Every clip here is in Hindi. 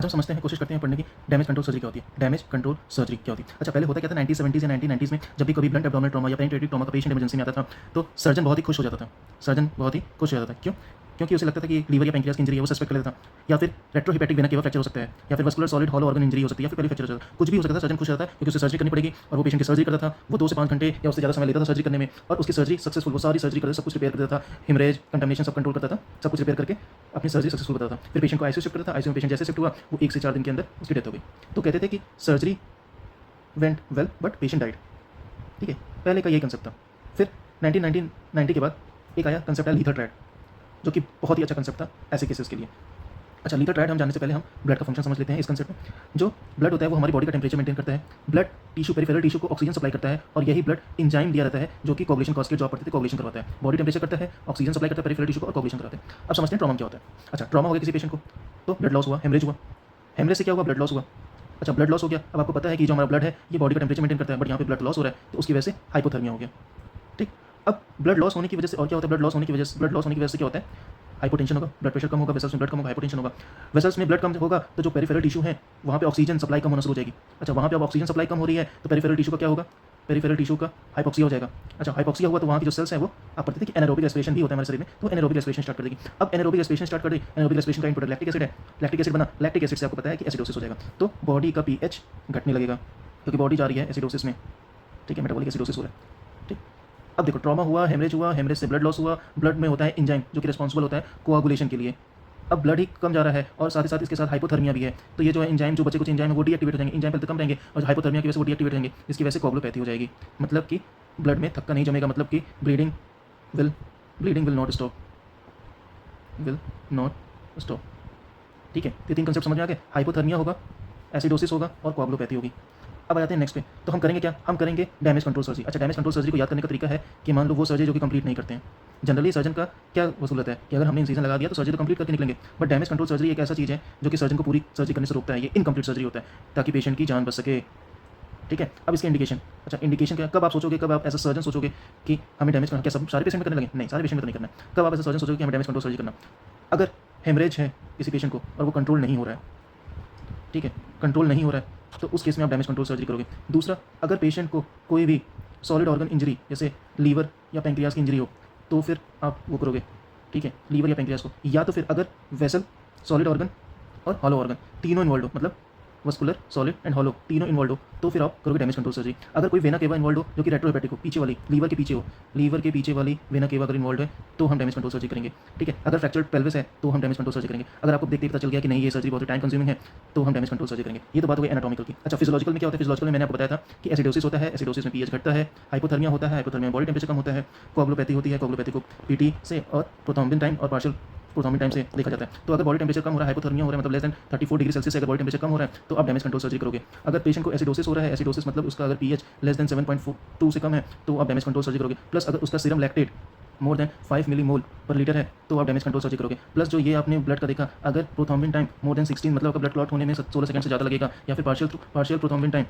आज हम समझते हैं, कोशिश करते हैं पढ़ने की, डैमेज कंट्रोल सर्जरी क्या होती है। डैमेज कंट्रोल सर्जरी क्या होती है? अच्छा, पहले होता क्या था 1970s या 1990s में, जब भी कभी ब्लंट एब्डोमिनल ट्रॉमा या पेनिट्रेटिव ट्रॉमा का पेशेंट इमरजेंसी में आता था, तो सर्जन बहुत ही खुश हो जाता था। सर्जन बहुत ही खुश हो जाता था। क्यों? क्योंकि उसे लगता था कि लीवर या पैंक्रियाज की इंजरी है, वो सस्पेक्ट कर लेता था, या फिर रेट्रोहिपैटिक वेना केवा फ्रैक्चर हो सकता है, या फिर vascular solid hollow organ injury हो सकती है, या फिर पेली फ्रैक्चर हो सकता है। कुछ भी हो सकता है, सर्जन खुश रहता है क्योंकि उसे सर्जरी करनी पड़ेगी और वो पेशेंट की सर्जरी करता था। वो 2 से 5 घंटे या उससे ज़्यादा समय लेता था सर्जरी करने में, और उसकी सर्जरी सक्सेसफुल, वो सारी सर्जरी करता था, सब कुछ रिपेयर कर देता था, हेमरेज, कंटामिनेशन सब कंट्रोल करता था, सब कुछ रिपेयर करके अपनी सर्जरी सक्सेसफुल बताता था। फिर पेशेंट को आईसीयू शिफ्ट करता था। आईसीयू में पेशेंट जैसे शिफ्ट हुआ, वो 1 से 4 दिन के अंदर उसकी डेथ हो गई। तो कहते थे कि surgery went well but patient died. ठीक है, पहले का यही कंसेप्ट था। फिर 1990 के बाद एक आया कंसेप्ट आया लीथर ट्रायड, जो कि बहुत ही अच्छा कंसेप्ट था ऐसे केसेस के लिए। अच्छा, लीथर ट्रायड हम जानने से पहले हम ब्लड का फंक्शन समझ लेते हैं। इस कंसेप्ट में जो ब्लड होता है वो हमारी बॉडी का टेम्परेचर मेंटेन करता है। ब्लड टिश्यू, पेरिफेरल टिश्यू को ऑक्सीजन सप्लाई करता है, और यही ब्लड इंजाइम दिया रहता है जो कि कोगुलेशन कॉज की जॉब करते थे, कोगुलेशन करवाता है। बॉडी टेम्परेचर करता है, ऑक्सीजन सप्लाई करता है पेरिफेरल टिश्यू को, और कोगुलेशन करवाते हैं। अब समझते हैं ट्रॉमा क्या होता है। अच्छा, ट्रॉमा हो गया किसी पेशेंट को, तो ब्लड लॉस हुआ, हेमरेज हुआ। हेमरेज से क्या हुआ? ब्लड लॉस हुआ। अच्छा, ब्लड लॉस हो गया। अब आपको पता है कि जो हमारा ब्लड है ये बॉडी का टेम्परेचर मेंटेन करता है, बट यहाँ पे ब्लड लॉस हो रहा है, तो उसकी वजह से हाइपोथर्मिया हो गया। ठीक, अब ब्लड लॉस होने की वजह से और क्या होता है? ब्लड लॉस होने की वजह से क्या होता है? हाइपोटेंशन होगा, ब्लड प्रेशर कम होगा, वेसल्स में ब्लड कम होगा, हाइपोटेंशन होगा। वेसल्स में ब्लड कम होगा तो जो पेरिफेरल टिश्यू है वहाँ पे ऑक्सीजन सप्लाई कम होना शुरू हो जाएगी। अच्छा, वहाँ पे अब ऑक्सीजन सप्लाई कम हो रही है तो पेरिफेरल टिश्यू का क्या होगा? पेरिफेरल टिश्यू का हाइपोक्सिया हो जाएगा। अच्छा, हाइपोक्सिया हुआ तो वहाँ की जो सेल्स है वो, आप पढ़ते थे कि एनारोबिक रेस्पिरेशन भी होता है हमारे शरीर में, तो एनारोबिक रेस्पिरेशन स्टार्ट कर देगी। अब एनारोबिक रेस्पिरेशन स्टार्ट कर दी, एनारोबिक रेस्पिरेशन का इनपुट लैक्टिक एसिड है, लैक्टिक एसिड बना, लैक्टिक एसिड से आपको पता है कि एसिडोसिस हो जाएगा, तो बॉडी का पीएच घटने लगेगा क्योंकि बॉडी जा रही है एसिडोसिस में। ठीक है, मेटाबॉलिक एसिडोसिस हो रहा है। ठीक, अब देखो, ट्रॉमा हुआ, हेमरेज से ब्लड लॉस हुआ। ब्लड में होता है एंजाइम जो कि रिस्पॉन्सिबल होता है कोआगुलेशन के लिए। अब ब्लड ही कम जा रहा है और साथ ही साथ इसके साथ हाइपोथर्मिया भी है, तो ये जो है एंजाइम, जो बचे कुछ एंजाइम है वो डीएक्टिवेट हो जाएंगे, एंजाइम पहले तो कम रहेंगे और हाइपोथर्मिया की वजह से वो डीएक्टिवेट रहेंगे, जिसकी वजह से कोगुलोपैथी हो जाएगी। मतलब कि ब्लड में थक्का नहीं जमेगा, मतलब कि will bleeding will not stop. ठीक है, ये 3 कंसेप्ट समझ में आ गए। हाइपोथर्मिया होगा, एसिडोसिस होगा और कोगुलोपैथी होगी। अब आ जाते हैं नेक्स्ट पे, तो हम करेंगे क्या? हम करेंगे डैमेज कंट्रोल सर्जरी। अच्छा, डैमेज कंट्रोल सर्जरी को याद करने का तरीका है कि मान लो वो सर्जरी जो कि कंप्लीट नहीं करते हैं। जनरली सर्जन का क्या वसूलत है कि अगर हमने इंसिजन लगा दिया तो सर्जरी तो कंप्लीट करके निकलेंगे, बट डैमेज कंट्रोल सर्जरी एक ऐसा चीज़ है जो कि सर्जन को पूरी सर्जरी करने से रोकता है। ये इनकम्प्लीट सर्जरी होता है ताकि पेशेंट की जान बच सके। ठीक है, अब इसके इंडिकेशन। अच्छा, इंडिकेशन क्या? कब आप सोचोगे, कब आप एज अ सर्जन सोचोगे कि हमें डैमेज करना? क्या सब सारे पेशेंट में करने लगे? नहीं, सारे पेशेंट में तो नहीं करना है। कब आप एज अ सर्जन सोचोगे कि हमें डैमेज कंट्रोल सर्जरी करना? अगर हेमरेज है किसी पेशेंट को और वो कंट्रोल नहीं हो रहा है, ठीक है, कंट्रोल नहीं हो रहा है, तो उस केस में आप डैमेज कंट्रोल सर्जरी करोगे। दूसरा, अगर पेशेंट को कोई भी सॉलिड ऑर्गन इंजरी जैसे लीवर या पैंक्रियाज की इंजरी हो, तो फिर आप वो करोगे। ठीक है, लीवर या पैंक्रियाज को, या तो फिर अगर वेसल, सॉलिड ऑर्गन और हॉलो ऑर्गन तीनों इन्वॉल्व हो, मतलब वस्कुलर, सॉलिड एंड हॉलो तीनों इन्वॉल्व हो, तो फिर आप करोगे डैमेज कंट्रोल सर्जरी। अगर कोई वेना केवा इन्वॉल्व हो जो कि रेट्रोहेपेटिक हो, पीछे वाली, लीवर के पीछे हो, लीवर के पीछे वाली वेना केवा अगर इन्वॉल्व है तो हम डैमेज कंट्रोल सर्जरी करेंगे। ठीक है, अगर फ्रैक्चर्ड पेल्विस है तो हम डैमेज कंट्रोल सर्जरी करेंगे। अगर आपको देखते ही पता चल गया कि नहीं ये सर्जरी बहुत टाइम कंज्यूमिंग है, तो हम डैमेज कंट्रोल सर्जरी करेंगे। ये तो बात हो गई एनाटॉमिकल की। अच्छा, फिजियोलॉजिकल में क्या होता है? फिजियोलॉजिकल में मैंने आपको बताया था कि एसिडोसिस होता है, एसिडोसिस में पीएच घटता है, हाइपोथर्मिया होता है, हाइपोथर्मिया में बॉडी टेम्परेचर कम होता है, कोगुलोपैथी होती है, कोगुलोपैथी को पीटी से और प्रोथ्रोम्बिन टाइम और पार्शियल प्रोथ्रोम्बिन टाइम से देखा जाता है। तो अगर बॉडी टेम्परेचर कम हो रहा है, हाइपोथर्मिया हो रहा है, मतलब लेस देन 34 डिग्री सेल्सियस से अगर बॉडी टेम्परेचर कम हो रहा है, तो आप डैमेज कंट्रोल सर्जरी करोगे। अगर पेशेंट को एसिडोसिस हो रहा है, एसिडोसिस मतलब उसका अगर पीएच लेस देन 7.2 से कम है, तो आप डैमेज कंट्रोल सर्जरी करोगे। प्लस अगर उसका serum lactate more than 5 millimole पर लीटर है, तो आप डैमेज कंट्रोल सर्जरी करोगे। प्लस जो ये आपने ब्लड का देखा, अगर प्रोथ्रोम्बिन टाइम मोर देन 16, मतलब आपका ब्लड क्लॉट होने में 16 सेकंड से ज़्यादा लगेगा, या फिर पार्शियल प्रोथ्रोम्बिन टाइम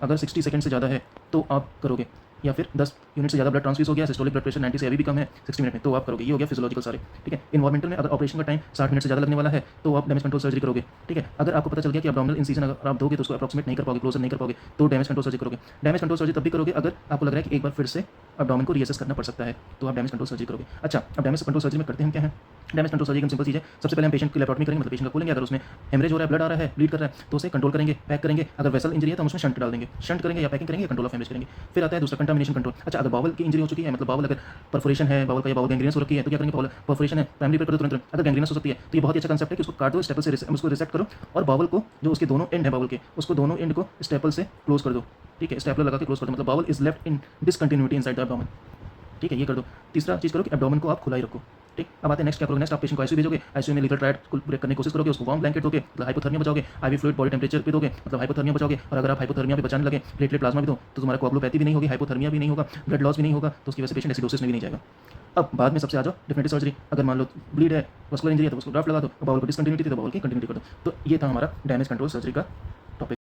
अगर 60 सेकंड से ज़्यादा है तो आप करोगे। या फिर 10 यूनिट से ज़्यादा ब्लड ट्रांसफ्यूज हो गया, सिस्टोलिक ब्लड प्रेशर 90 से अभी भी कम है 60 मिनट में, तो आप करोगे। ये हो गया फिजियोलॉजिकल सारे। ठीक है, इन्वायरमेंटल में अगर ऑपरेशन का टाइम 60 मिनट से ज़्यादा लगने वाला है तो आप डैमेज कंट्रोल सर्जरी करोगे। ठीक है, अगर आपको पता चल गया कि एब्डोमिनल इंसिजन अगर आप दोगे तो उसको अप्रॉक्सीमेट नहीं कर पाओगे, क्लोजर नहीं कर पाओगे, तो डैमेज कंट्रोल सर्जरी करोगे। डैमेज कंट्रोल सर्जरी तब भी करोगे अगर आपको लग रहा है कि एक बार फिर से एब्डोमेन को रीअसेस करना पड़ सकता है, तो आप डैमेज कंट्रोल सर्जरी करोगे। अच्छा, अब डैमेज कंट्रोल सर्जरी में करते हैं हम क्या है? डैमेज कंट्रोल सर्जरी की सिंपल चीज़ है। सबसे पहले हम पेशेंट की लेप्रोटमी करेंगे, मतलब पेशेंट का खोलेंगे। अगर उसमें हेमरेज हो रहा है, ब्लड आ रहा है, ब्लीड कर रहा है, तो उसे कंट्रोल करेंगे, पैक करेंगे। अगर वेसल इंजरी है तो हम उसमें शंट डाल देंगे, शंट करेंगे या पैकिंग करेंगे, कंट्रोल ऑफ हेमरेज करेंगे। फिर आता है दूसरा, कंटामिनेशन कंट्रोल। अच्छा, अगर बावल की इंजरी हो चुकी है, मतलब बावल अगर परफोरेशन है, बावल का या बावल गैंग्रीनस हो रखी है, तो क्या करेंगे? बावल परफोरेशन है, प्राइमरी रिपेयर करो तुरंत। अगर गैंग्रीनस हो सकती है तो ये बहुत ही अच्छा कंसेप्ट है कि उसको काट दो, स्टेपल से उसको रिसेक्ट करो, और बावल को जो उसके दोनों एंड है बावल के, उसको दोनों एंड को स्टेपल से क्लोज कर दो। ठीक है, स्टेपलर लगा के क्लोज कर दो, मतलब bowel is left in discontinuity inside the abdomen. ठीक है, ये कर दो। तीसरा चीज़ करो कि एब्डोमेन को आप खुला ही रखो। ठीक, अब आते हैं नेक्स्ट क्या करोगे? नेक्स्ट आप पेशेंट को आईसीयू भेजोगे। आईसीयू में लीथर ट्रायड को ब्रेक करने की कोशिश करोगे, उसको वार्म ब्लैंकेट दोगे, मतलब हाइपोथर्मिया बचाओगे। आईवी फ्लूइड बॉडी टेम्परेचर पे दोगे, मतलब हाइपोथर्मिया बचाओगे। और अगर आप हाइपोथर्मिया पे बचाने लगे, प्लेटलेट प्लाज्मा भी दो, तो तुम्हारा कोगुलोपैथी भी नहीं होगी, हाइपोथर्मिया भी नहीं होगा, ब्लड लॉस भी नहीं होगा, तो उसकी वजह से पेशेंट एसिडोसिस में भी नहीं जाएगा। अब बाद में सबसे आ जाओ डेफिनेटिव सर्जरी। अगर मान लो ब्लीड है, वस्कुलर इंजरी है, तो उसको ड्राफ्ट लगा दो, बाउल को डिसकंटिन्यूटी थी तो बाउल की कंटिन्यूटी कर दो। तो ये था हमारा डैमेज कंट्रोल सर्जरी का